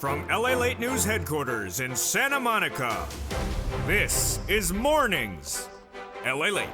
From LALATE News headquarters in Santa Monica, this is Mornings LALATE.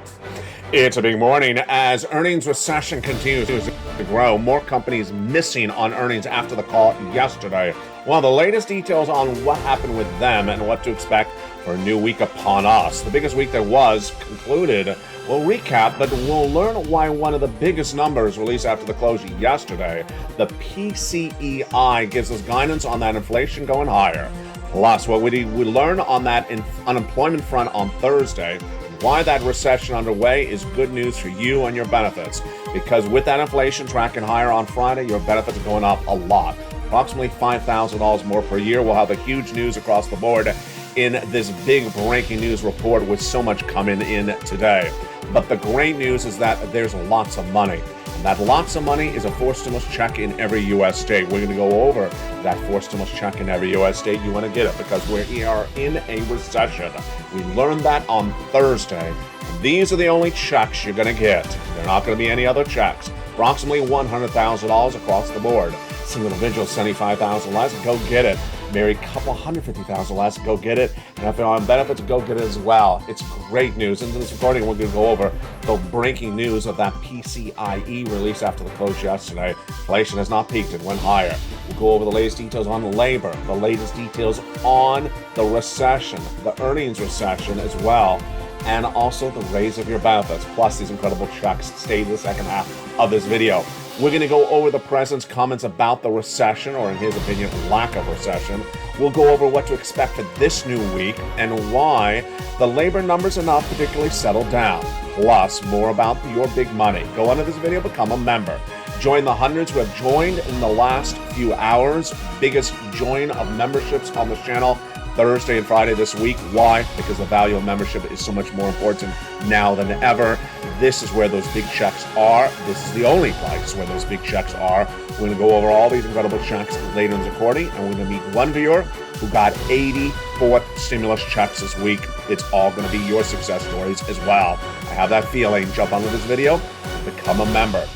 It's a big morning as earnings recession continues to grow. More companies missing on earnings after the call yesterday. Well, the latest details on what happened with them and what to expect for a new week upon us. The biggest week that was concluded. We'll recap, but we'll learn why one of the biggest numbers released after the close yesterday, the PCEI, gives us guidance on that inflation going higher. Plus, what we learn on that unemployment front on Thursday, why that recession underway is good news for you and your benefits. Because with that inflation tracking higher on Friday, your benefits are going up a lot. Approximately $5,000 more per year. We'll have a huge news across the board in this big breaking news report with so much coming in today. But the great news is that there's lots of money. And that lots of money is a forced stimulus check in every U.S. state. We're going to go over that forced stimulus check in every U.S. state. You want to get it because we are in a recession. We learned that on Thursday. These are the only checks you're going to get. There are not going to be any other checks. Approximately $100,000 across the board. Single individual, $75,000 less, go get it. Married couple, $150,000 less, go get it. And if you're on benefits, go get it as well. It's great news. In this recording, we're going to go over the breaking news of that PCIE release after the close yesterday. Inflation has not peaked, it went higher. We'll go over the latest details on labor, the latest details on the recession, the earnings recession as well, and also the raise of your benefits, plus these incredible checks. Stay in the second half of this video. We're going to go over the president's comments about the recession, or in his opinion, lack of recession. We'll go over what to expect for this new week and why the labor numbers are not particularly settled down. Plus, more about your big money. Go under this video, become a member. Join the hundreds who have joined in the last few hours. Biggest join of memberships on this channel. Thursday and Friday this week. Why? Because the value of membership is so much more important now than ever. This is where those big checks are. This is the only place where those big checks are. We're going to go over all these incredible checks later in the recording, and we're going to meet one viewer who got 84 stimulus checks this week. It's all going to be your success stories as well. I have that feeling. Jump onto this video and become a member.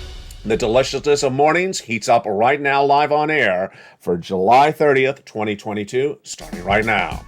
The deliciousness of mornings heats up right now live on air for July 30th, 2022, starting right now.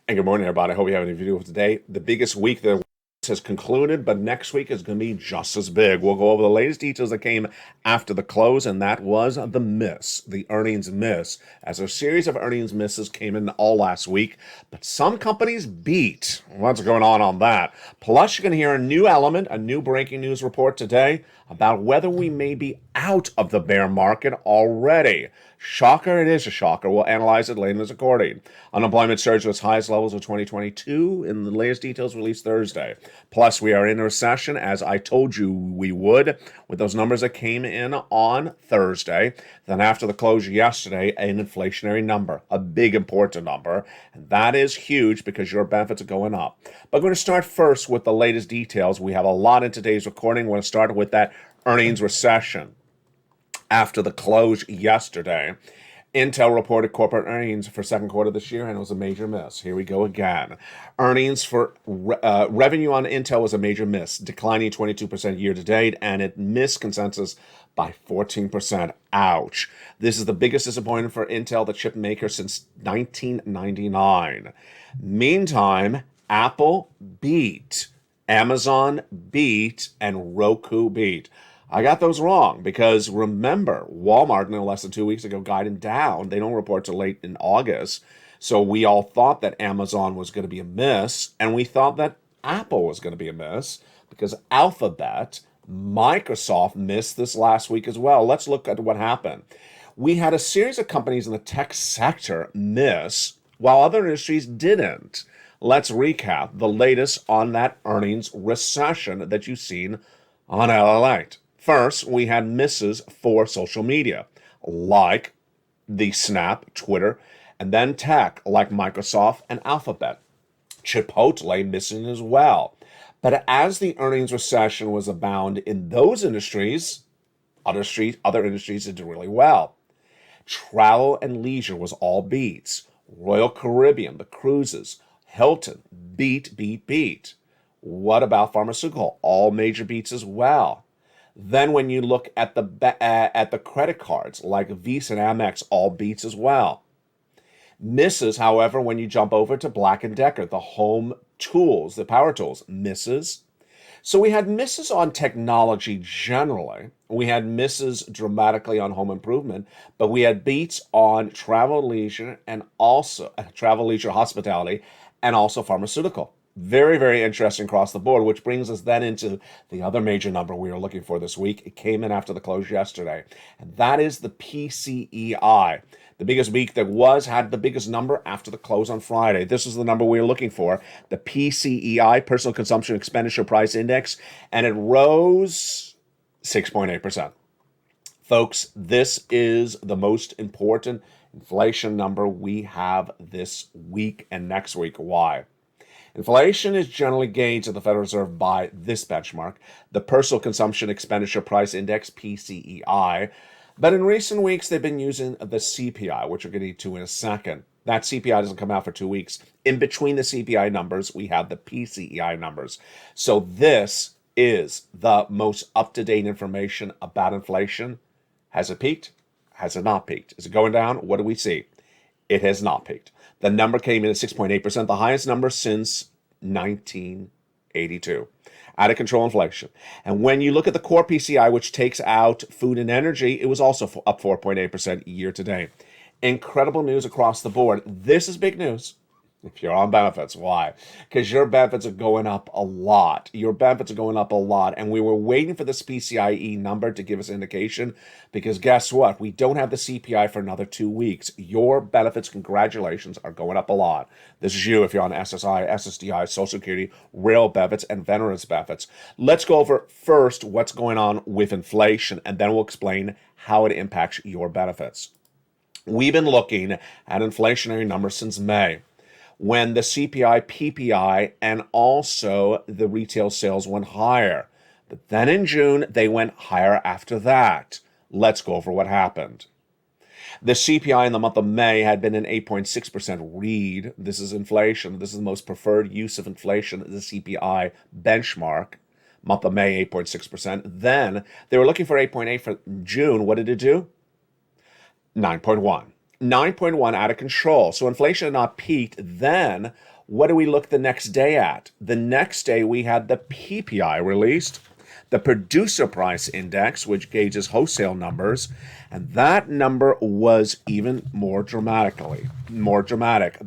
And good morning, everybody. I hope you have a video today. The biggest week that has concluded, but next week is going to be just as big. We'll go over the latest details that came after the close, and that was the miss, the earnings miss, as a series of earnings misses came in all last week, but some companies beat. What's going on that? Plus, you're going to hear a new element, a new breaking news report today about whether we may be out of the bear market already. Shocker, it is a shocker. We'll analyze it later in this recording. Unemployment surged to its highest levels of 2022 in the latest details released Thursday. Plus, we are in a recession, as I told you we would, with those numbers that came in on Thursday. Then after the close yesterday, an inflationary number, a big important number. And that is huge because your benefits are going up. But I'm going to start first with the latest details. We have a lot in today's recording. We're going to start with that earnings recession. After the close yesterday, Intel reported corporate earnings for second quarter this year, and it was a major miss. Here we go again. Earnings for revenue on Intel was a major miss, declining 22% year to date, and it missed consensus by 14%. Ouch. This is the biggest disappointment for Intel, the chip maker, since 1999. Meantime, Apple beat, Amazon beat, and Roku beat. I got those wrong because remember, Walmart no less than 2 weeks ago guided down. They don't report till late in August. So we all thought that Amazon was going to be a miss, and we thought that Apple was going to be a miss because Alphabet, Microsoft missed this last week as well. Let's look at what happened. We had a series of companies in the tech sector miss while other industries didn't. Let's recap the latest on that earnings recession that you've seen on LALATE. First, we had misses for social media, like the Snap, Twitter, And then tech like Microsoft and Alphabet. Chipotle missing as well. But as the earnings recession was abound in those industries, other industries did really well. Travel and leisure was all beats. Royal Caribbean, the cruises, Hilton, beat. What about pharmaceutical? All major beats as well. Then when you look at the credit cards like Visa and Amex, all beats as well. Misses, however, when you jump over to Black & Decker, the home tools, the power tools, misses. So we had misses on technology generally. We had misses dramatically on home improvement, but we had beats on travel, leisure, and also travel, leisure, hospitality, and also pharmaceutical. Very, very interesting across the board, which brings us then into the other major number we were looking for this week. It came in after the close yesterday, and that is the PCEI. The biggest week there was had the biggest number after the close on Friday. This is the number we were looking for, the PCEI, Personal Consumption Expenditure Price Index, and it rose 6.8%. Folks, this is the most important inflation number we have this week and next week. Why? Inflation is generally gauged at the Federal Reserve by this benchmark, the Personal Consumption Expenditure Price Index, PCEI. But in recent weeks, they've been using the CPI, which we're going to get to in a second. That CPI doesn't come out for 2 weeks. In between the CPI numbers, we have the PCEI numbers. So this is the most up-to-date information about inflation. Has it peaked? Has it not peaked? Is it going down? What do we see? It has not peaked. The number came in at 6.8%, the highest number since 1982. Out of control inflation. And when you look at the core PCI, which takes out food and energy, it was also up 4.8% year to date. Incredible news across the board. This is big news if you're on benefits. Why? Because your benefits are going up a lot. And we were waiting for this PCIe number to give us an indication, because guess what? We don't have the CPI for another 2 weeks. Your benefits, congratulations, are going up a lot. This is you if you're on SSI, SSDI, Social Security, rail benefits, and veterans benefits. Let's go over first what's going on with inflation, and then we'll explain how it impacts your benefits. We've been looking at inflationary numbers since May, when the CPI, PPI, and also the retail sales went higher. But then in June, they went higher after that. Let's go over what happened. The CPI in the month of May had been an 8.6% read. This is inflation. This is the most preferred use of inflation, the CPI benchmark. Month of May, 8.6%. Then they were looking for 8.8 for June. What did it do? 9.1. 9.1 out of control. So inflation had not peaked. Then what do we look the next day at? The next day we had the PPI released, the Producer Price Index, which gauges wholesale numbers, and that number was even more dramatic. The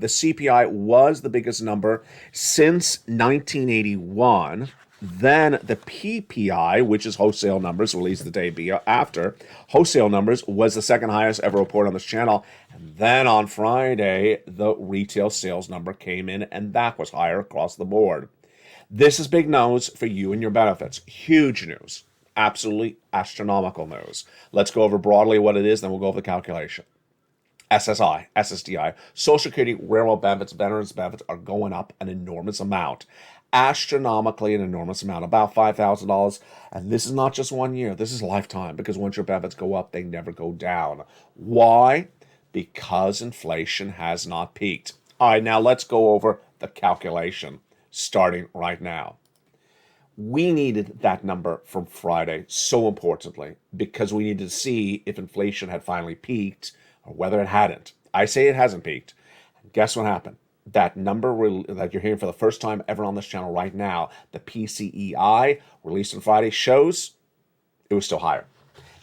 CPI was the biggest number since 1981. Then the PPI, which is wholesale numbers, released the day after. Wholesale numbers was the second highest ever reported on this channel. And then on Friday, the retail sales number came in, and that was higher across the board. This is big news for you and your benefits. Huge news. Absolutely astronomical news. Let's go over broadly what it is, then we'll go over the calculation. SSI, SSDI, Social Security, railroad benefits, veterans benefits are going up an enormous amount. Astronomically an enormous amount, about $5,000. And this is not just 1 year, this is lifetime, because once your benefits go up, they never go down. Why? Because inflation has not peaked. All right, now let's go over the calculation, starting right now. We needed that number from Friday, so importantly, because we needed to see if inflation had finally peaked or whether it hadn't. I say it hasn't peaked. And guess what happened? That number that you're hearing for the first time ever on this channel right now, the PCEI, released on Friday, shows it was still higher.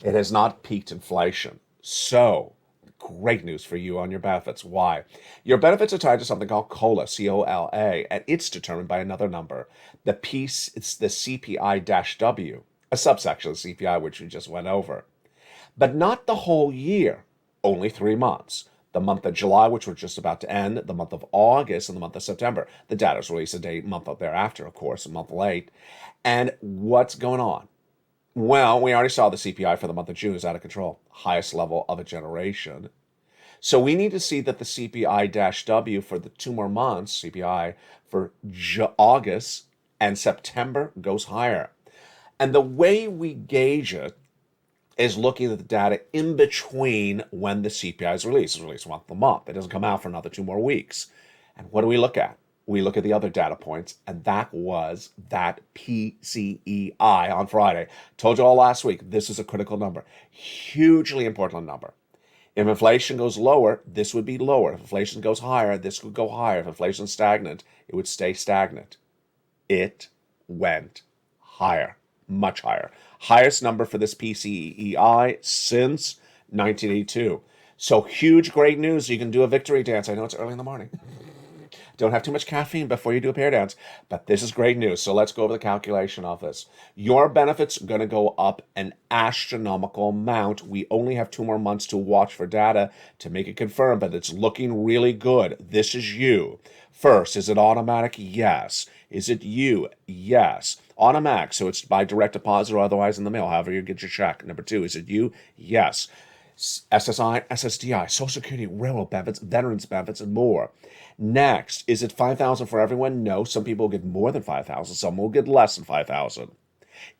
It has not peaked inflation. So, great news for you on your benefits. Why? Your benefits are tied to something called COLA, C-O-L-A, and it's determined by another number. It's the CPI-W, a subsection of the CPI, which we just went over. But not the whole year, only 3 months. The month of July, which we're just about to end, the month of August, and the month of September. The data is released a month thereafter, of course, a month late. And what's going on? Well, we already saw the CPI for the month of June is out of control. Highest level of a generation. So we need to see that the CPI-W for the 2 more months, CPI for August and September, goes higher. And the way we gauge it is looking at the data in between when the CPI is released. It's released once a month. It doesn't come out for another 2 more weeks. And what do we look at? We look at the other data points, and that was that PCEI on Friday. Told you all last week, this is a critical number. Hugely important number. If inflation goes lower, this would be lower. If inflation goes higher, this would go higher. If inflation is stagnant, it would stay stagnant. It went higher, much higher. Highest number for this PCEI since 1982. So huge, great news. You can do a victory dance. I know it's early in the morning. Don't have too much caffeine before you do a pair dance, but this is great news. So let's go over the calculation of this. Your benefits are going to go up an astronomical amount. We only have 2 more months to watch for data to make it confirm, but it's looking really good. This is you. First, is it automatic? Yes. Is it you? Yes. Automatic, so it's by direct deposit or otherwise in the mail, however you get your check. Number 2, is it you? Yes. SSI, SSDI, Social Security, railroad benefits, veterans benefits, and more. Next, is it $5,000 for everyone? No, some people will get more than $5,000, some will get less than $5,000.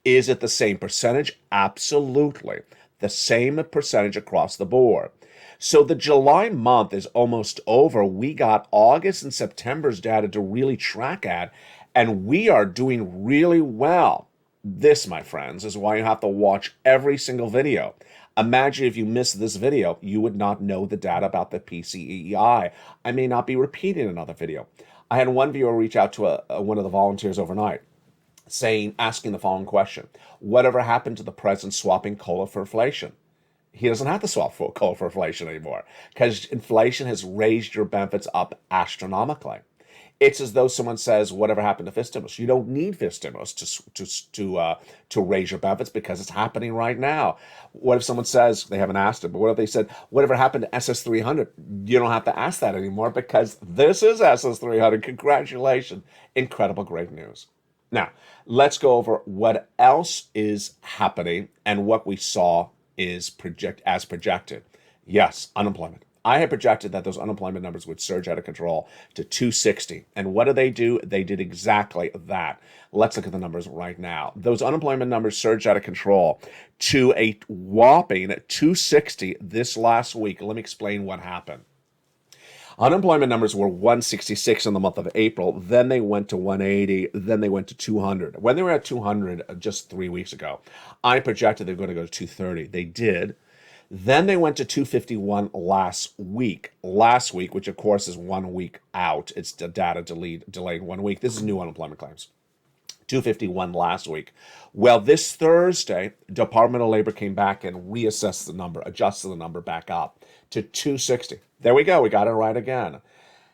Is it the same percentage? Absolutely. The same percentage across the board. So the July month is almost over. We got August and September's data to really track at, and we are doing really well. This, my friends, is why you have to watch every single video. Imagine if you missed this video, you would not know the data about the PCEI. I may not be repeating another video. I had one viewer reach out to one of the volunteers overnight, asking the following question: whatever happened to the president swapping COLA for inflation? He doesn't have to swap COLA for inflation anymore because inflation has raised your benefits up astronomically. It's as though someone says, whatever happened to fifth stimulus? You don't need fifth stimulus to raise your benefits because it's happening right now. What if someone says, they haven't asked it, but what if they said, whatever happened to SS300? You don't have to ask that anymore because this is SS300. Congratulations. Incredible, great news. Now, let's go over what else is happening and what we saw is projected. Yes, unemployment. I had projected that those unemployment numbers would surge out of control to 260. And what did they do? They did exactly that. Let's look at the numbers right now. Those unemployment numbers surged out of control to a whopping 260 this last week. Let me explain what happened. Unemployment numbers were 166 in the month of April. Then they went to 180. Then they went to 200. When they were at 200 just 3 weeks ago, I projected they're going to go to 230. They did. Then they went to 251 last week, which of course is 1 week out. It's the data delayed 1 week. This is new unemployment claims. 251 last week. Well, this Thursday, Department of Labor came back and reassessed the number, adjusted the number back up to 260. There we go. We got it right again.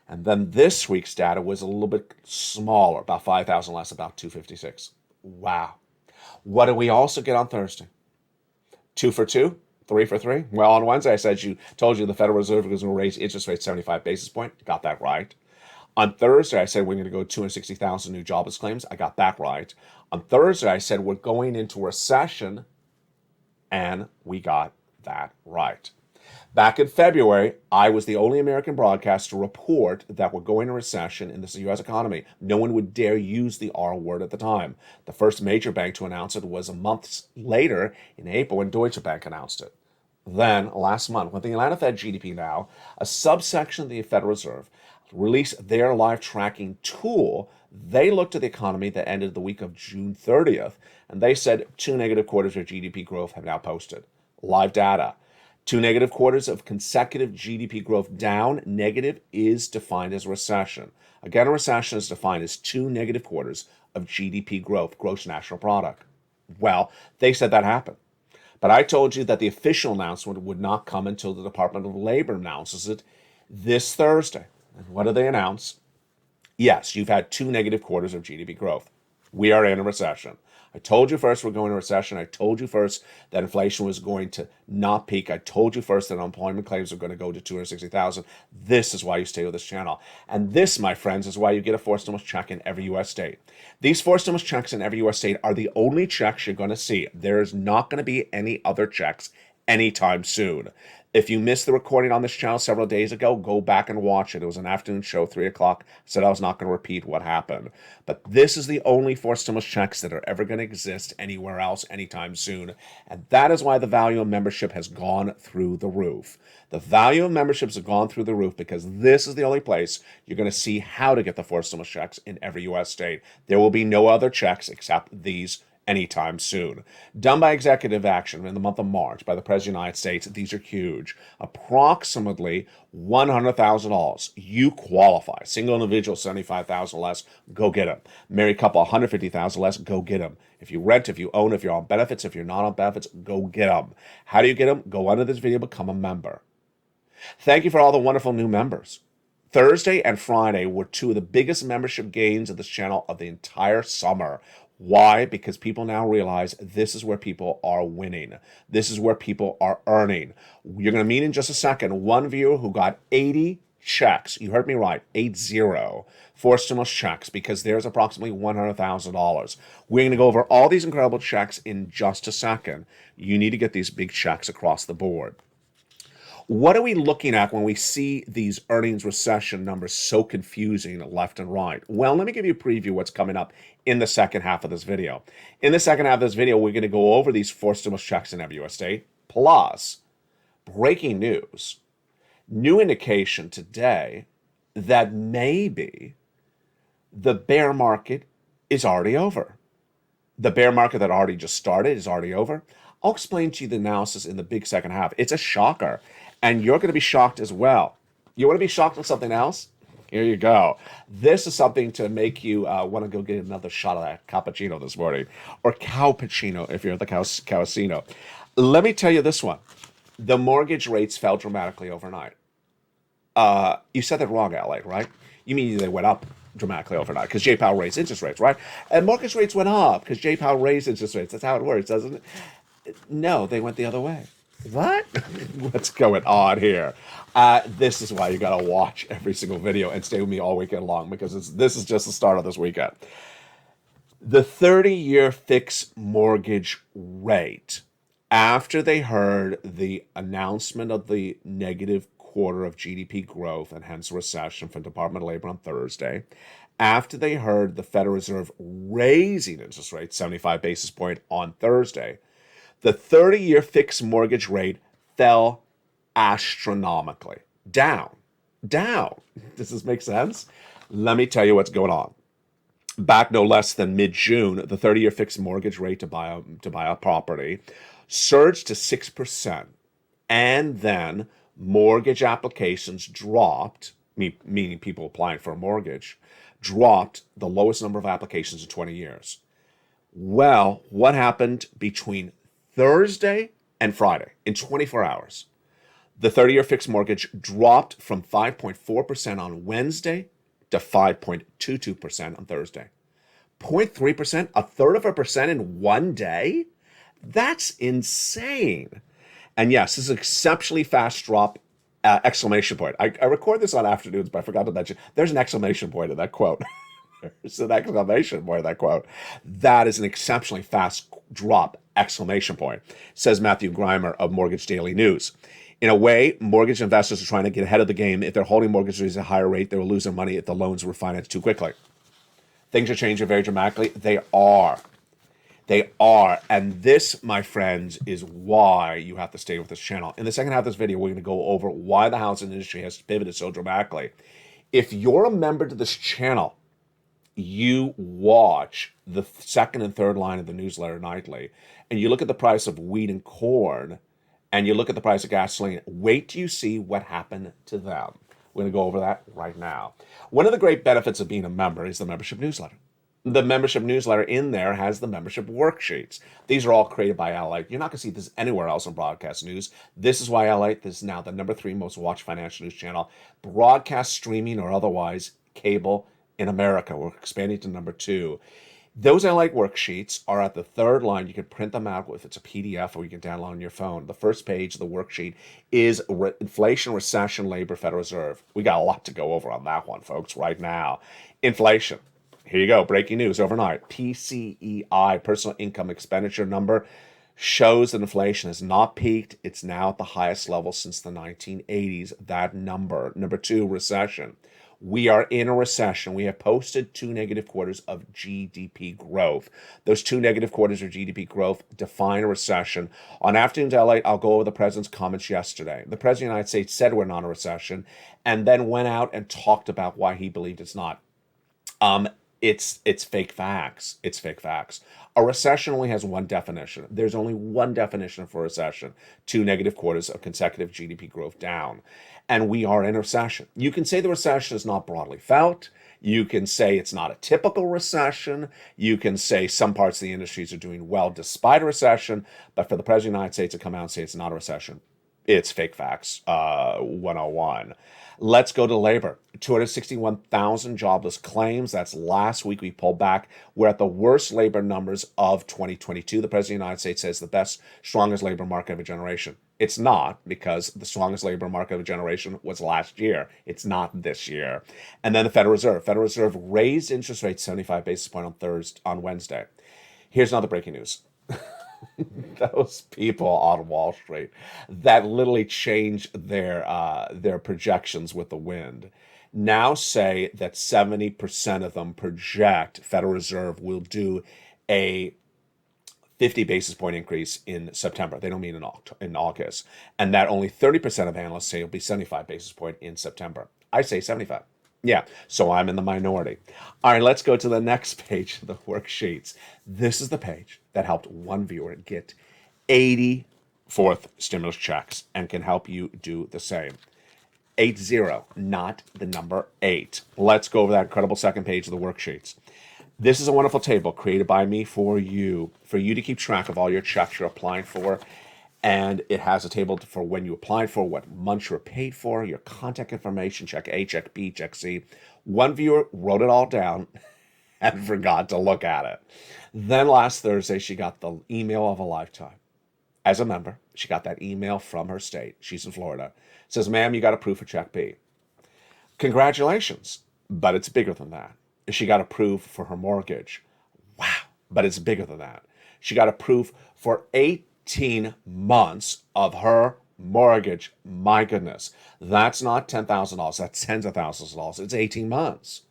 And then this week's data was a little bit smaller, about 5,000 less, about 256. Wow. What did we also get on Thursday? 2 for 2? 3 for 3? Well, on Wednesday, told you the Federal Reserve was going to raise interest rates 75 basis points. Got that right. On Thursday, I said we're going to go 260,000 new jobless claims. I got that right. On Thursday, I said we're going into recession, and we got that right. Back in February, I was the only American broadcaster to report that we're going into recession in the U.S. economy. No one would dare use the R word at the time. The first major bank to announce it was a month later in April when Deutsche Bank announced it. Then, last month, when the Atlanta Fed GDP Now, a subsection of the Federal Reserve, released their live tracking tool, they looked at the economy that ended the week of June 30th, and they said 2 negative quarters of GDP growth have now posted. Live data. 2 negative quarters of consecutive GDP growth down. Negative is defined as recession. Again, a recession is defined as 2 negative quarters of GDP growth, gross national product. Well, they said that happened. But I told you that the official announcement would not come until the Department of Labor announces it this Thursday. And what do they announce? Yes, you've had 2 negative quarters of GDP growth. We are in a recession. I told you first we're going into recession. I told you first that inflation was going to not peak. I told you first that unemployment claims are going to go to 260,000. This is why you stay with this channel. And this, my friends, is why you get a forced stimulus check in every U.S. state. These forced stimulus checks in every U.S. state are the only checks you're going to see. There is not going to be any other checks anytime soon. If you missed the recording on this channel several days ago, go back and watch it. It was an afternoon show, 3 o'clock. I said I was not going to repeat what happened. But this is the only 4 stimulus checks that are ever going to exist anywhere else anytime soon. And that is why the value of membership has gone through the roof. The value of memberships have gone through the roof because this is the only place you're going to see how to get the 4 stimulus checks in every U.S. state. There will be no other checks except these anytime soon. Done by executive action in the month of March by the President of the United States. These are huge. Approximately $100,000. You qualify. Single individual, $75,000 less, go get them. Married couple, $150,000 less, go get them. If you rent, if you own, if you're on benefits, if you're not on benefits, go get them. How do you get them? Go under this video, become a member. Thank you for all the wonderful new members. Thursday and Friday were 2 of the biggest membership gains of this channel of the entire summer. Why? Because people now realize this is where people are winning. This is where people are earning. You're going to meet in just a second one viewer who got 80 checks. You heard me right, 80 for stimulus checks because there's approximately $100,000. We're going to go over all these incredible checks in just a second. You need to get these big checks across the board. What are we looking at when we see these earnings recession numbers so confusing left and right? Well, let me give you a preview of what's coming up in the second half of this video. In the second half of this video, we're going to go over these 4 stimulus checks in every U.S. state, plus breaking news, new indication today that maybe the bear market is already over. The bear market that already just started is already over. I'll explain to you the analysis in the big second half. It's a shocker. And you're going to be shocked as well. You want to be shocked on something else? Here you go. This is something to make you want to go get another shot of that cappuccino this morning. Or cowpuccino if you're at the casino. Let me tell you this one. The mortgage rates fell dramatically overnight. You said that wrong, LA, right? You mean they went up dramatically overnight because Jay Powell raised interest rates, right? And mortgage rates went up because Jay Powell raised interest rates. That's how it works, doesn't it? No, they went the other way. What? What's going on here? This is why you got to watch every single video and stay with me all weekend long because this is just the start of this weekend. The 30-year fixed mortgage rate, after they heard the announcement of the negative quarter of GDP growth and hence recession from the Department of Labor on Thursday, after they heard the Federal Reserve raising interest rates 75 basis points on Thursday, the 30-year fixed mortgage rate fell astronomically. Down. Does this make sense? Let me tell you what's going on. Back no less than mid-June, the 30-year fixed mortgage rate to buy a property surged to 6%. And then mortgage applications dropped, meaning people applying for a mortgage, dropped the lowest number of applications in 20 years. Well, what happened between Thursday and Friday in 24 hours? The 30-year fixed mortgage dropped from 5.4% on Wednesday to 5.22% on Thursday. 0.3%, a third of a percent in one day? That's insane. And yes, this is an exceptionally fast drop, exclamation point. I record this on afternoons, but I forgot to mention, there's an exclamation point in that quote. There's an exclamation point in that quote. That is an exceptionally fast drop, exclamation point, says Matthew Grimer of Mortgage Daily News. In a way, mortgage investors are trying to get ahead of the game. If they're holding mortgages at a higher rate, they will lose their money if the loans were financed too quickly. Things are changing very dramatically. They are. And this, my friends, is why you have to stay with this channel. In the second half of this video, we're going to go over why the housing industry has pivoted so dramatically. If you're a member to this channel, you watch the second and third line of the newsletter nightly, and you look at the price of wheat and corn, and you look at the price of gasoline, wait till you see what happened to them. We're going to go over that right now. One of the great benefits of being a member is the membership newsletter. The membership newsletter in there has the membership worksheets. These are all created by LALATE. You're not going to see this anywhere else in broadcast news. This is why LALATE is now the #3 most watched financial news channel, broadcast, streaming, or otherwise, cable in America. We're expanding to #2. Those LALATE worksheets are at the third line. You can print them out if it's a PDF or you can download on your phone. The first page of the worksheet is inflation, recession, labor, Federal Reserve. We got a lot to go over on that one, folks, right now. Inflation. Here you go. Breaking news overnight. PCEI, personal income expenditure number, shows that inflation has not peaked. It's now at the highest level since the 1980s. That number. Number two, recession. We are in a recession. We have posted 2 negative quarters of GDP growth. Those 2 negative quarters of GDP growth define a recession. On Afternoons LA, I'll go over the president's comments yesterday. The president of the United States said we're not in a recession and then went out and talked about why he believed it's not. It's fake facts. It's fake facts. A recession only has one definition. There's only one definition for a recession: 2 negative quarters of consecutive GDP growth down. And we are in a recession. You can say the recession is not broadly felt. You can say it's not a typical recession. You can say some parts of the industries are doing well despite a recession. But for the president of the United States to come out and say it's not a recession, it's fake facts 101. Let's go to labor. 261,000 jobless claims. That's last week. We pulled back. We're at the worst labor numbers of 2022. The president of the United States says the best, strongest labor market of a generation. It's not, because the strongest labor market of a generation was last year. It's not this year. And then the Federal Reserve. Federal Reserve raised interest rates 75 basis points on Wednesday. Here's another breaking news. Those people on Wall Street that literally changed their projections with the wind now say that 70% of them project Federal Reserve will do a 50 basis point increase in September. They don't mean in August. And that only 30% of analysts say it'll be 75 basis point in September. I say 75. Yeah, so I'm in the minority. All right, let's go to the next page of the worksheets. This is the page that helped one viewer get 84th stimulus checks and can help you do the same. 80, not the number 8. Let's go over that incredible second page of the worksheets. This is a wonderful table created by me for you to keep track of all your checks you're applying for. And it has a table for when you applied for, what months you were paid for, your contact information, check A, check B, check C. One viewer wrote it all down and forgot to look at it. Then last Thursday, she got the email of a lifetime. As a member, she got that email from her state. She's in Florida. It says, ma'am, you got approved for check B. Congratulations, but it's bigger than that. She got approved for her mortgage. Wow, but it's bigger than that. She got approved for 18 months of her mortgage. My goodness, that's not $10,000. That's tens of thousands of dollars. It's 18 months.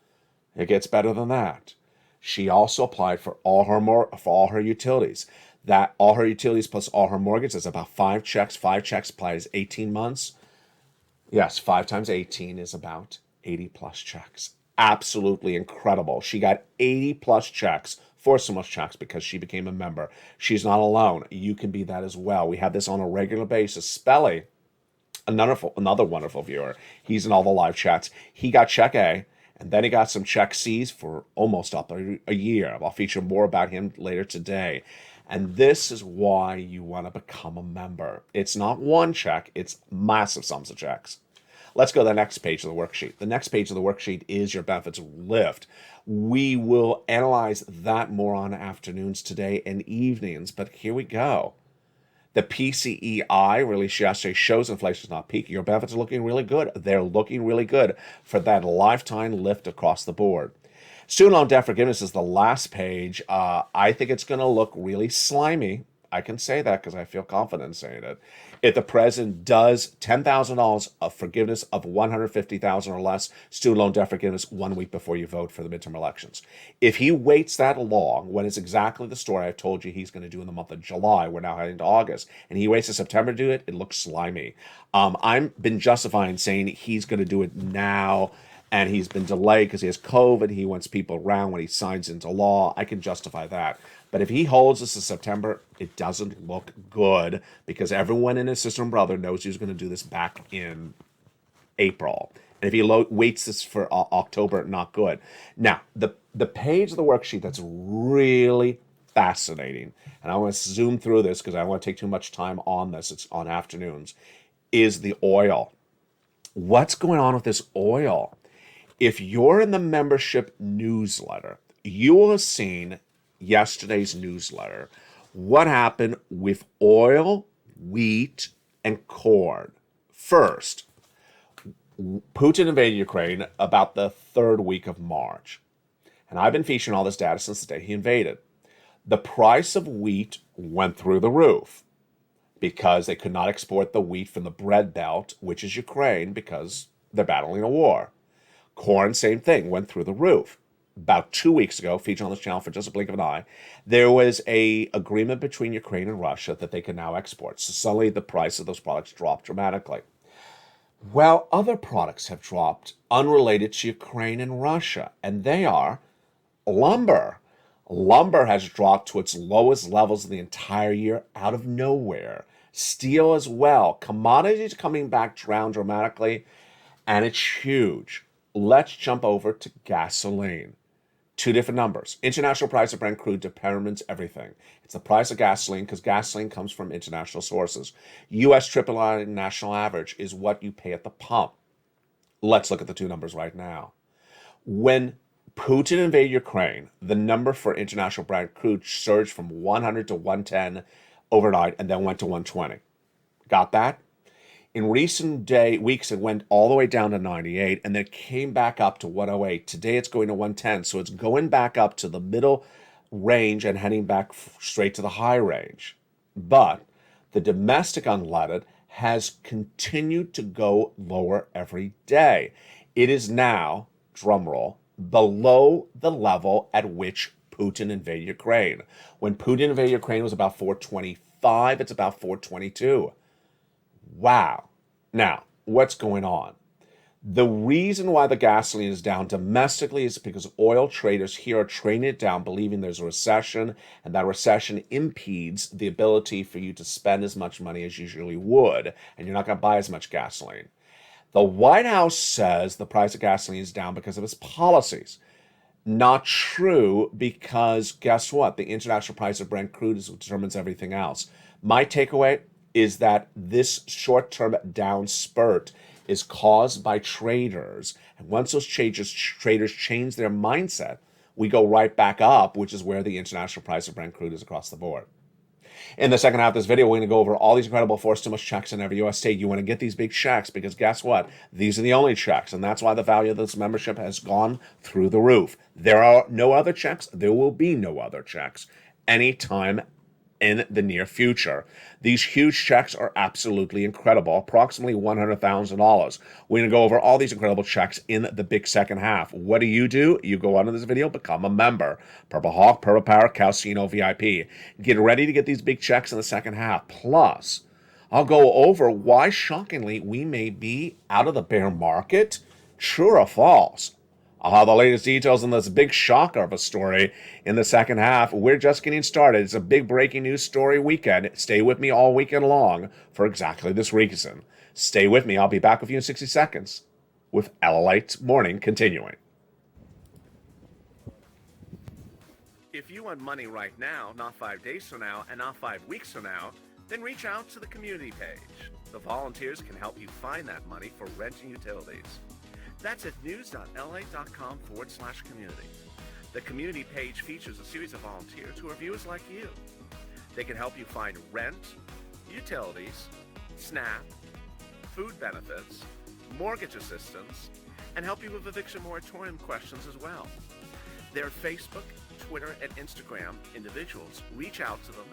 It gets better than that. She also applied for all her utilities. That all her utilities plus all her mortgage is about 5 checks. 5 checks applied is 18 months. Yes, 5 times 18 is about 80 plus checks. Absolutely incredible. She got 80 plus checks, 4 stimulus checks, because she became a member. She's not alone. You can be that as well. We have this on a regular basis. Spelly, another wonderful viewer. He's in all the live chats. He got check A, and then he got some check C's for almost up a year. I'll feature more about him later today. And this is why you want to become a member. It's not one check, it's massive sums of checks. Let's go to the next page of the worksheet. The next page of the worksheet is your benefits lift. We will analyze that more on afternoons today and evenings, but here we go. The PCEI released yesterday shows inflation is not peaking. Your benefits are looking really good. They're looking really good for that lifetime lift across the board. Student loan debt forgiveness is the last page. I think it's going to look really slimy. I can say that because I feel confident in saying it. If the president does $10,000 of forgiveness of $150,000 or less student loan debt forgiveness 1 week before you vote for the midterm elections. If he waits that long, when it's exactly the story I told you he's going to do in the month of July, we're now heading to August, and he waits to September to do it, it looks slimy. I've been justifying saying he's going to do it now, and he's been delayed because he has COVID. He wants people around when he signs into law. I can justify that. But if he holds this to September, it doesn't look good because everyone in his sister and brother knows he's going to do this back in April. And if he waits this for October, not good. Now, the page of the worksheet that's really fascinating, and I want to zoom through this because I don't want to take too much time on this. It's on afternoons, is the oil. What's going on with this oil? If you're in the membership newsletter, you will have seen yesterday's newsletter what happened with oil, wheat, and corn. First, Putin invaded Ukraine about the 3rd week of March. And I've been featuring all this data since the day he invaded. The price of wheat went through the roof because they could not export the wheat from the bread belt, which is Ukraine, because they're battling a war. Corn, same thing, went through the roof. About 2 weeks ago, featured on this channel for just a blink of an eye, there was a agreement between Ukraine and Russia that they can now export. So suddenly the price of those products dropped dramatically. Well, other products have dropped unrelated to Ukraine and Russia, and they are lumber. Lumber has dropped to its lowest levels of the entire year out of nowhere. Steel as well. Commodities coming back down dramatically, and it's huge. Let's jump over to gasoline. Two different numbers. International price of Brent crude determines everything. It's the price of gasoline because gasoline comes from international sources. U.S. triple national average is what you pay at the pump. Let's look at the two numbers right now. When Putin invaded Ukraine, the number for international Brent crude surged from 100 to 110 overnight and then went to 120. Got that? In recent weeks, it went all the way down to 98 and then came back up to 108. Today, it's going to 110. So it's going back up to the middle range and heading back straight to the high range. But the domestic unleaded has continued to go lower every day. It is now, drumroll, below the level at which Putin invaded Ukraine. When Putin invaded Ukraine, it was about 425. It's about 422. Wow. Now, what's going on? The reason why the gasoline is down domestically is because oil traders here are trading it down, believing there's a recession, and that recession impedes the ability for you to spend as much money as you usually would, and you're not going to buy as much gasoline. The White House says the price of gasoline is down because of its policies. Not true, because guess what? The international price of Brent crude determines everything else. My takeaway is that this short-term down spurt is caused by traders. And once those traders change their mindset, we go right back up, which is where the international price of Brent crude is across the board. In the second half of this video, we're going to go over all these incredible four stimulus checks in every U.S. state. You want to get these big checks because guess what? These are the only checks, and that's why the value of this membership has gone through the roof. There are no other checks. There will be no other checks anytime in the near future. These huge checks are absolutely incredible, approximately $100,000. We're going to go over all these incredible checks in the big second half. What do? You go onto this video, become a member. Purple Hawk, Purple Power, Calcino VIP. Get ready to get these big checks in the second half. Plus, I'll go over why, shockingly, we may be out of the bear market. True or false? I'll have the latest details on this big shocker of a story in the second half. We're just getting started. It's a big breaking news story weekend. Stay with me all weekend long for exactly this reason. Stay with me. I'll be back with you in 60 seconds with LALATE Morning continuing. If you want money right now, not 5 days from now, and not 5 weeks from now, then reach out to the community page. The volunteers can help you find that money for rent and utilities. That's at news.lalate.com/community. The community page features a series of volunteers who are viewers like you. They can help you find rent, utilities, SNAP, food benefits, mortgage assistance, and help you with eviction moratorium questions as well. Their Facebook, Twitter, and Instagram individuals reach out to them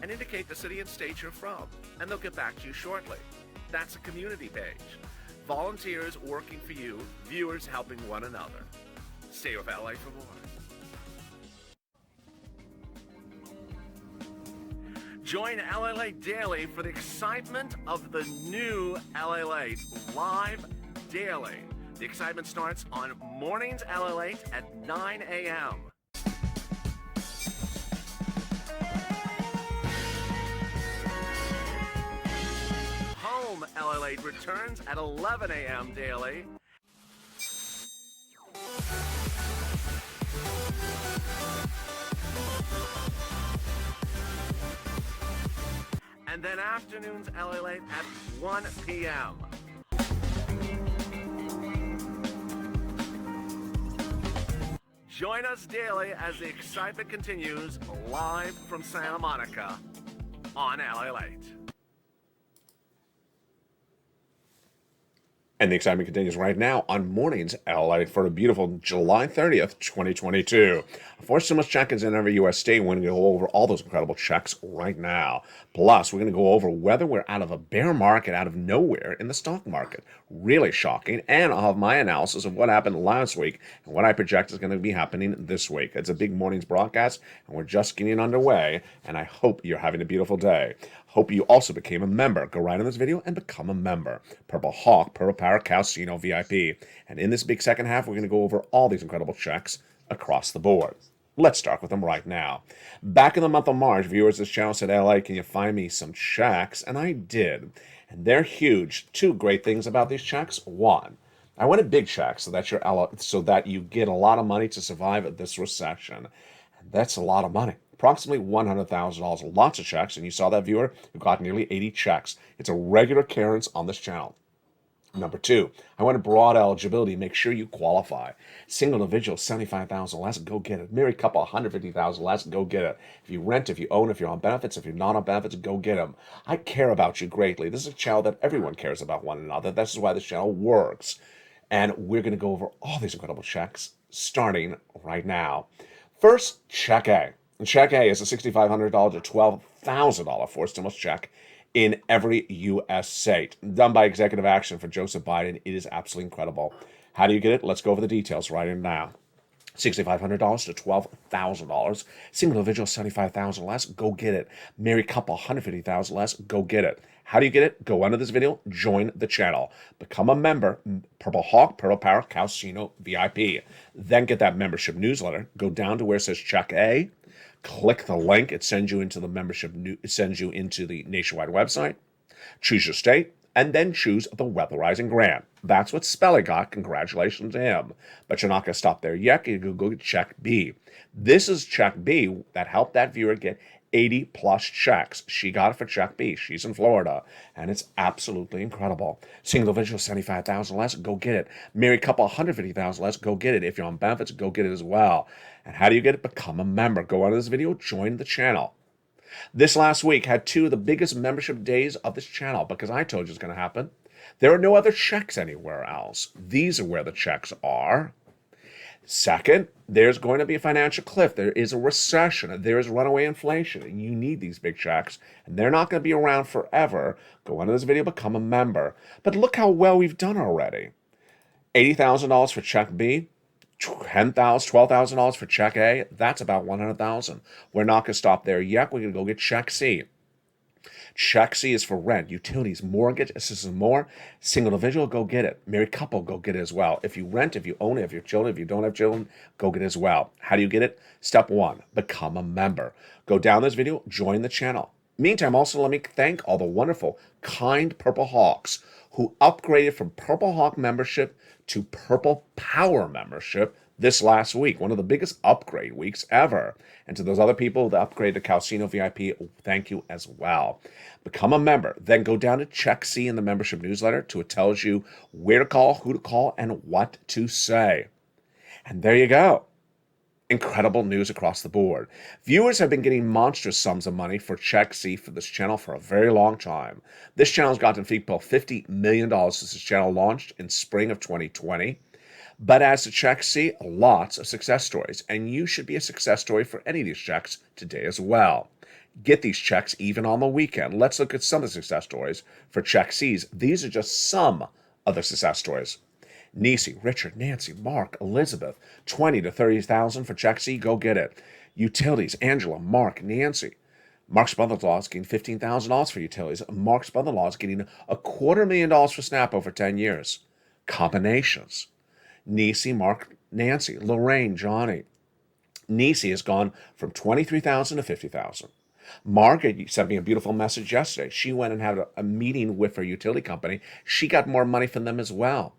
and indicate the city and state you're from, and they'll get back to you shortly. That's a community page. Volunteers working for you, viewers helping one another. Stay with LA for more. Join LALATE Daily for the excitement of the new LALATE live daily. The excitement starts on Mornings LALATE at 9 a.m. Home LALATE returns at 11 a.m. daily. And then afternoons LALATE at 1 p.m. Join us daily as the excitement continues live from Santa Monica on LALATE. And the excitement continues right now on Mornings LA for a beautiful July 30th, 2022. First stimulus check is in every U.S. state. We're going to go over all those incredible checks right now. Plus, we're going to go over whether we're out of a bear market out of nowhere in the stock market. Really shocking. And I'll have my analysis of what happened last week and what I project is going to be happening this week. It's a big morning's broadcast, and we're just getting underway. And I hope you're having a beautiful day. Hope you also became a member. Go right in this video and become a member. Purple Hawk, Purple Power, Calcino, VIP. And in this big second half, we're going to go over all these incredible checks across the board. Let's start with them right now. Back in the month of March, viewers of this channel said, LA, can you find me some checks? And I did. And they're huge. Two great things about these checks. One, I wanted big checks so that you get a lot of money to survive this recession. And that's a lot of money. Approximately $100,000. Lots of checks, and you saw that viewer who got nearly 80 checks. It's a regular occurrence on this channel. Number two, I want a broad eligibility. Make sure you qualify. Single individual, $75,000 less, go get it. Married couple, $150,000 less, go get it. If you rent, if you own, if you're on benefits, if you're not on benefits, go get them. I care about you greatly. This is a channel that everyone cares about one another. This is why this channel works. And we're going to go over all these incredible checks starting right now. First, Check A. And Check A is a $6,500 to $12,000 forced stimulus check in every U.S. state. Done by executive action for Joseph Biden. It is absolutely incredible. How do you get it? Let's go over the details right in now. $6,500 to $12,000. Single individual, $75,000 less, go get it. Married couple, $150,000 less, go get it. How do you get it? Go under this video, join the channel. Become a member, Purple Hawk, Purple Power, Calcino, VIP. Then get that membership newsletter. Go down to where it says Check A. Click the link. It sends you into the it sends you into the nationwide website. Choose your state, and then choose the weatherizing grant. That's what Spelly got. Congratulations to him. But you're not going to stop there yet. You go get Check B. This is Check B that helped that viewer get 80 plus checks. She got it for Check B. She's in Florida, and it's absolutely incredible. Single individual, $75,000 less, go get it. Married couple, $150,000 less, go get it. If you're on benefits, go get it as well. And how do you get it? Become a member. Go under this video, join the channel. This last week had two of the biggest membership days of this channel because I told you it's going to happen. There are no other checks anywhere else. These are where the checks are. Second, there's going to be a financial cliff. There is a recession. There is runaway inflation. And you need these big checks. And they're not going to be around forever. Go under this video, become a member. But look how well we've done already. $80,000 for Check B. $12,000 for Check A. That's about $100,000. We're not going to stop there yet. We're going to go get Check C. Check C is for rent, utilities, mortgage, assistance, more. Single individual, go get it. Married couple, go get it as well. If you rent, if you own it, if you have children, if you don't have children, go get it as well. How do you get it? Step one, become a member. Go down this video, join the channel. Meantime, also let me thank all the wonderful, kind Purple Hawks who upgraded from Purple Hawk membership to Purple Power membership this last week, one of the biggest upgrade weeks ever. And to those other people that upgraded to Calcino VIP, thank you as well. Become a member. Then go down to Check C in the membership newsletter to it tells you where to call, who to call, and what to say. And there you go. Incredible news across the board. Viewers have been getting monstrous sums of money for Check C for this channel for a very long time. This channel's gotten people $50 million since this channel launched in spring of 2020. But as to Check C, lots of success stories. And you should be a success story for any of these checks today as well. Get these checks even on the weekend. Let's look at some of the success stories for Check C's. These are just some of the success stories. Nisi, Richard, Nancy, Mark, Elizabeth, 20 to 30,000 for Check C, go get it. Utilities, Angela, Mark, Nancy. Mark's mother-in-law is getting $15,000 for utilities. Mark's mother-in-law is getting $250,000 for SNAP over 10 years. Combinations. Nisi, Mark, Nancy, Lorraine, Johnny. Nisi has gone from $23,000 to $50,000. Mark sent me a beautiful message yesterday. She went and had a meeting with her utility company. She got more money from them as well.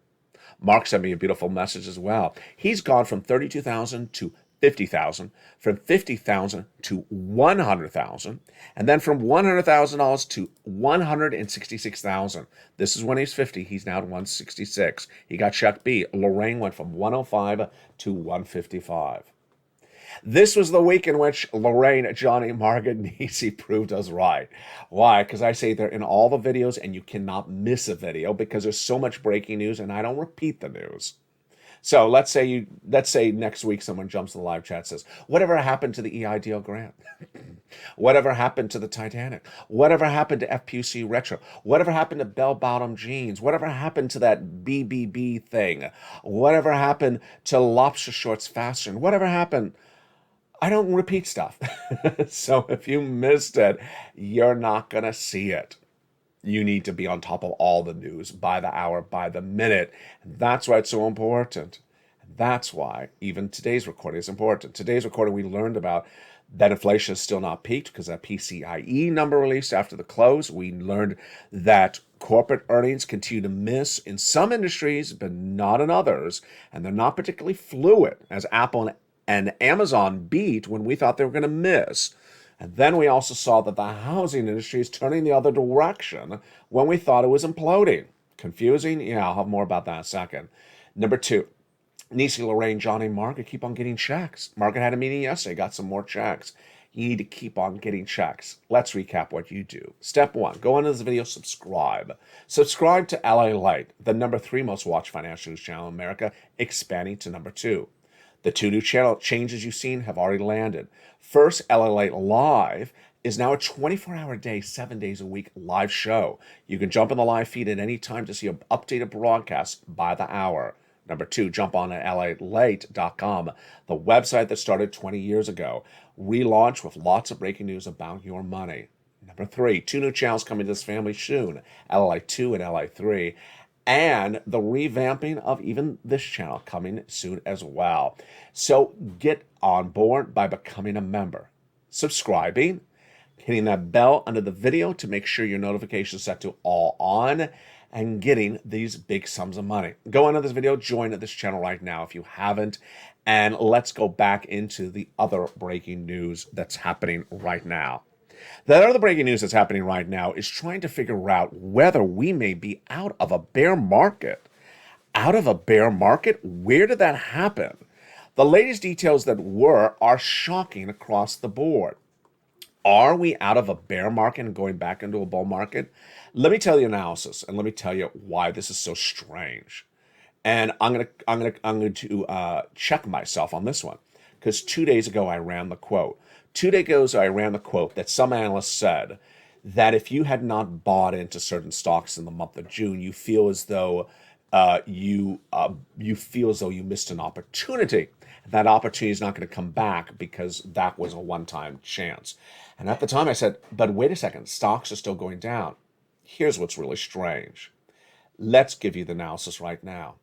Mark sent me a beautiful message as well. He's gone from $32,000 to $50,000, from $50,000 to $100,000, and then from $100,000 to $166,000. This is when he's 50. He's now at 166. He got Check B. Lorraine went from 105 to 155. This was the week in which Lorraine, Johnny, Margaret, Nisi proved us right. Why? Because I say they're in all the videos and you cannot miss a video because there's so much breaking news and I don't repeat the news. So let's say next week someone jumps in the live chat and says, whatever happened to the EIDL grant? Whatever happened to the Titanic? Whatever happened to FPC Retro? Whatever happened to bell-bottom jeans? Whatever happened to that BBB thing? Whatever happened to lobster shorts fashion? Whatever happened? I don't repeat stuff. So if you missed it, you're not going to see it. You need to be on top of all the news by the hour, by the minute. That's why it's so important. That's why even today's recording is important. Today's recording, we learned about that inflation is still not peaked because that PCIe number released after the close. We learned that corporate earnings continue to miss in some industries, but not in others. And they're not particularly fluid, as Apple and Amazon beat when we thought they were going to miss. And then we also saw that the housing industry is turning the other direction when we thought it was imploding. Confusing? Yeah, I'll have more about that in a second. Number two, Nisi, Lorraine, Johnny, Margaret keep on getting checks. Margaret had a meeting yesterday, got some more checks. You need to keep on getting checks. Let's recap what you do. Step one, go into this video, subscribe. Subscribe to LALATE, the number 3 most watched financial news channel in America, expanding to number 2. The 2 new channel changes you've seen have already landed. First, LALATE Live is now a 24-hour day, 7 days a week live show. You can jump in the live feed at any time to see an updated broadcast by the hour. Number 2, jump on at LALATE.com, the website that started 20 years ago. Relaunch with lots of breaking news about your money. Number 3, 2 new channels coming to this family soon, LA2 and LA3. And the revamping of even this channel coming soon as well. So get on board by becoming a member, subscribing, hitting that bell under the video to make sure your notifications set to all on, and getting these big sums of money. Go into this video, join this channel right now if you haven't, and let's go back into the other breaking news that's happening right now. The other breaking news that's happening right now is trying to figure out whether we may be out of a bear market. Out of a bear market? Where did that happen? The latest details that are shocking across the board. Are we out of a bear market and going back into a bull market? Let me tell you analysis, and let me tell you why this is so strange. And I'm going to check myself on this one, because 2 days ago I ran the quote. 2 days ago, I ran the quote that some analysts said that if you had not bought into certain stocks in the month of June, you feel as though you missed an opportunity. That opportunity is not going to come back because that was a one-time chance. And at the time, I said, "But wait a second, stocks are still going down." Here's what's really strange. Let's give you the analysis right now.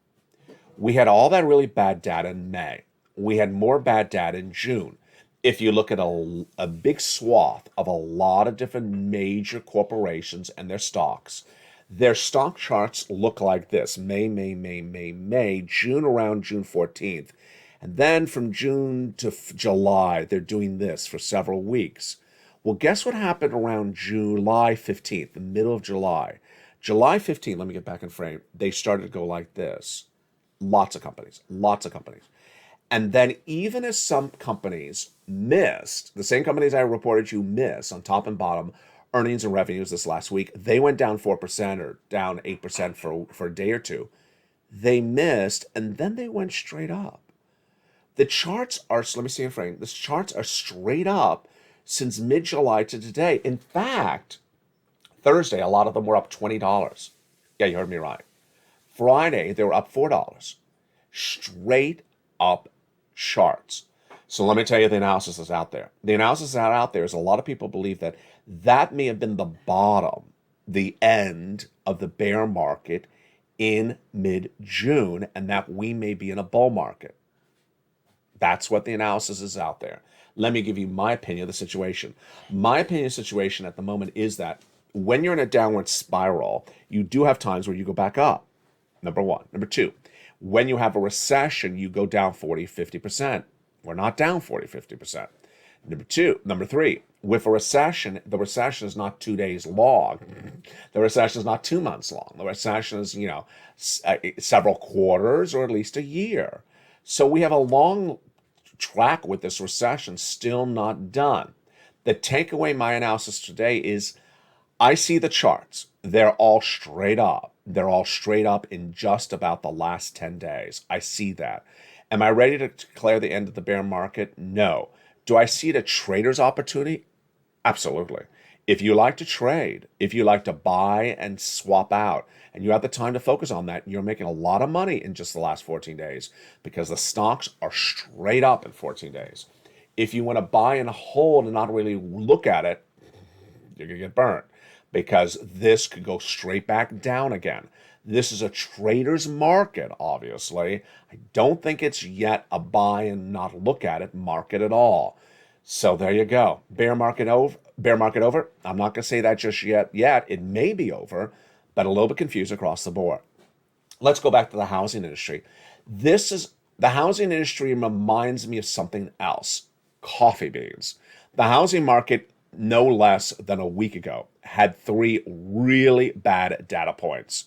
We had all that really bad data in May. We had more bad data in June. If you look at a big swath of a lot of different major corporations and their stock charts look like this. May, June around June 14th. And then from June to July, they're doing this for several weeks. Well, guess what happened around July 15th, the middle of July? July 15th, let me get back in frame. They started to go like this. Lots of companies. And then even as some companies missed, the same companies I reported you miss on top and bottom earnings and revenues this last week, they went down 4% or down 8% for a day or two. They missed, and then they went straight up. The charts are, let me see in frame, the charts are straight up since mid-July to today. In fact, Thursday, a lot of them were up $20. Yeah, you heard me right. Friday, they were up $4. Straight up charts. So let me tell you the analysis that's out there. The analysis that's out there is a lot of people believe that that may have been the bottom, the end of the bear market in mid-June, and that we may be in a bull market. That's what the analysis is out there. Let me give you my opinion of the situation. My opinion of the situation at the moment is that when you're in a downward spiral, you do have times where you go back up. Number one. Number two, when you have a recession, you go down 40, 50%. We're not down 40, 50%. Number three, with a recession, the recession is not 2 days long. The recession is not 2 months long. The recession is, several quarters or at least a year. So we have a long track with this recession, still not done. The takeaway, my analysis today is I see the charts. They're all straight up. They're all straight up in just about the last 10 days. I see that. Am I ready to declare the end of the bear market? No. Do I see it a trader's opportunity? Absolutely. If you like to trade, if you like to buy and swap out, and you have the time to focus on that, you're making a lot of money in just the last 14 days because the stocks are straight up in 14 days. If you want to buy and hold and not really look at it, you're going to get burned because this could go straight back down again. This is a trader's market, obviously. I don't think it's yet a buy and not look at it market at all. So there you go. Bear market over. Bear market over. I'm not going to say that just yet. It may be over, but a little bit confused across the board. Let's go back to the housing industry. The housing industry reminds me of something else. Coffee beans. The housing market, no less than a week ago, had 3 really bad data points.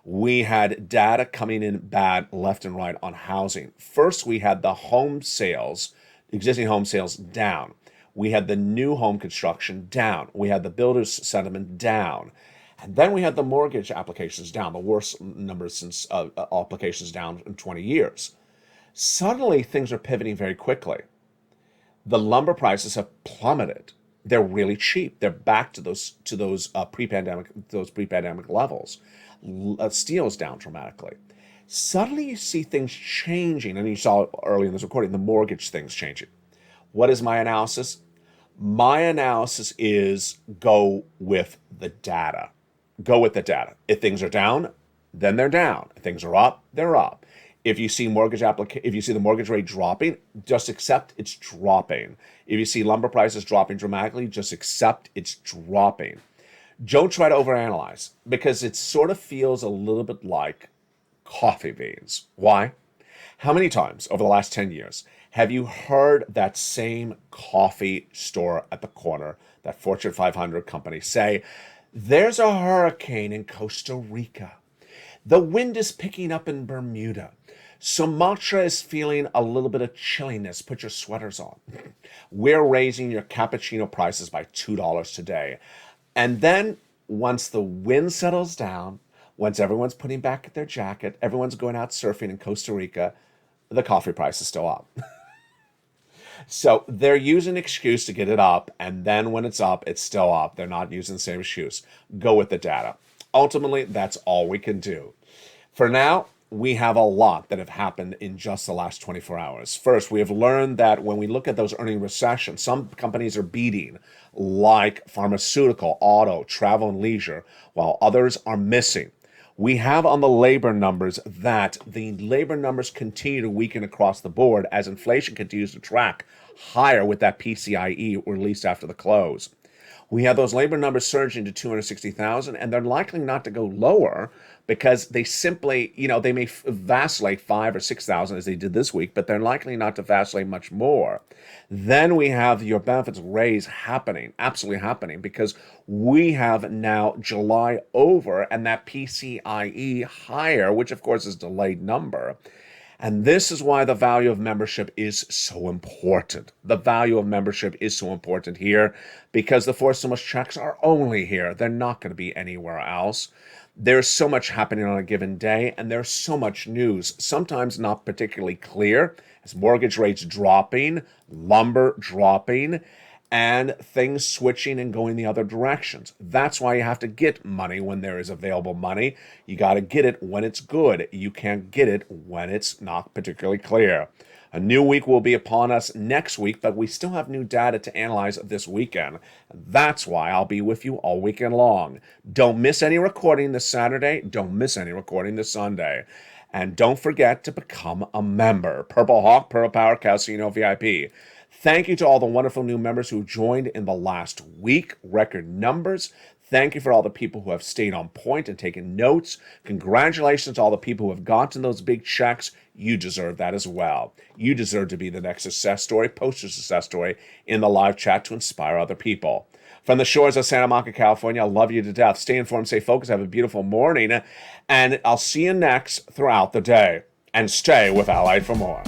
We had data coming in bad left and right on housing. First, we had the home sales, existing home sales down. We had the new home construction down. We had the builders' sentiment down. And then we had the mortgage applications down, the worst numbers since applications down in 20 years. Suddenly, things are pivoting very quickly. The lumber prices have plummeted. They're really cheap. They're back to those pre-pandemic levels. Steel is down dramatically. Suddenly you see things changing, and you saw early in this recording, the mortgage things changing. What is my analysis? My analysis is go with the data. Go with the data. If things are down, then they're down. If things are up, they're up. If you see if you see the mortgage rate dropping, just accept it's dropping. If you see lumber prices dropping dramatically, just accept it's dropping. Don't try to overanalyze because it sort of feels a little bit like coffee beans. Why? How many times over the last 10 years have you heard that same coffee store at the corner, that Fortune 500 company, say, there's a hurricane in Costa Rica. The wind is picking up in Bermuda. Sumatra is feeling a little bit of chilliness. Put your sweaters on. We're raising your cappuccino prices by $2 today. And then once the wind settles down, once everyone's putting back their jacket, everyone's going out surfing in Costa Rica, the coffee price is still up. So they're using an excuse to get it up, and then when it's up, it's still up. They're not using the same excuse. Go with the data. Ultimately, that's all we can do. For now, we have a lot that have happened in just the last 24 hours. First, we have learned that when we look at those earning recessions, some companies are beating, like pharmaceutical, auto, travel, and leisure, while others are missing. We have on the labor numbers that the labor numbers continue to weaken across the board as inflation continues to track higher with that PCIe released after the close. We have those labor numbers surging to 260,000, and they're likely not to go lower because they simply, they may vacillate 5,000 or 6,000 as they did this week, but they're likely not to vacillate much more. Then we have your benefits raise happening, absolutely happening, because we have now July over and that PCIe higher, which of course is a delayed number. And this is why the value of membership is so important. The value of membership is so important here because the Force So Much checks are only here. They're not going to be anywhere else. There's so much happening on a given day, and there's so much news, sometimes not particularly clear, as mortgage rates dropping, lumber dropping, and things switching and going the other directions. That's why you have to get money when there is available money. You got to get it when it's good. You can't get it when it's not particularly clear. A new week will be upon us next week, but we still have new data to analyze this weekend. That's why I'll be with you all weekend long. Don't miss any recording this Saturday. Don't miss any recording this Sunday. And don't forget to become a member. Purple Hawk, Pearl Power, Casino VIP. Thank you to all the wonderful new members who joined in the last week. Record numbers. Thank you for all the people who have stayed on point and taken notes. Congratulations to all the people who have gotten those big checks. You deserve that as well. You deserve to be the next success story. Post your success story in the live chat to inspire other people. From the shores of Santa Monica, California, I love you to death. Stay informed, stay focused, have a beautiful morning, and I'll see you next throughout the day. And stay with LALATE for more.